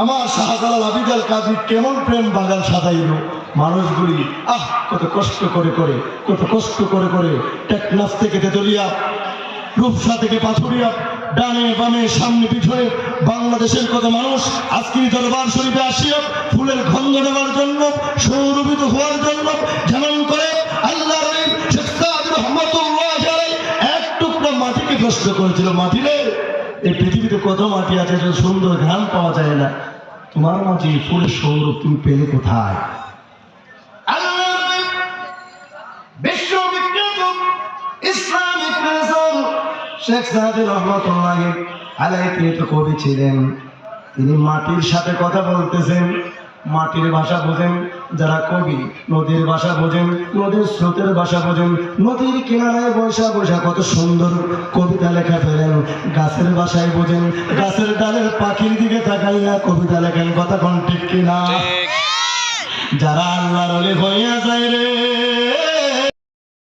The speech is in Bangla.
আমার শাহজালাল আবিদাল কাজী কেমন প্রেম বাগান সাজাইলো। মানুষগুলি কত কষ্ট করে করে, কত কষ্ট করে করে টেকনাফ থেকে তেতুলিয়া, রূপসা থেকে পাথুরিয়া, ডানে বামে সামনে পিছনে বাংলাদেশের কত মানুষ আজকে দরবার শরীফে আসিয়া ফুলের গন্ধ নেওয়ার জন্য, সৌরভিত হওয়ার জন্য যেমন করে আল্লাহ শেখ সাদ রহমাতুল্লাহ আলাইহি এক টুকরা মাটিকে প্রশ্ন করেছিল, মাটি রে, এই পৃথিবীতে কত মাটি আছে যে সুন্দর ঘ্রাণ পাওয়া যায় না, তোমার মাটি ফুলের সৌরভ তুমি পেলে কোথায়? বিশ্ববিখ্যাত ইসলামিক রেজাল শেখ সাদ রহমাতুল্লাহ আলাইহি তিনি তো কবি ছিলেন, তিনি মাটির সাথে কথা বলতেছেন। মাটির ভাষা বোঝেন যারা কবি, নদীর ভাষা বোঝেন, নদীর স্রোতের ভাষা বোঝেন, নদীর কিনারায় বৈশা বৈশা কত সুন্দর কবিতা লেখা ফেলেন। গাছের ভাষায় বোঝেন, গাছের ডালের পাখির দিকে তাকাইয়া কবিতা লেখেন। কথা কোন ঠিক কিনা? যারা আল্লাহর ওলি হইয়া যায়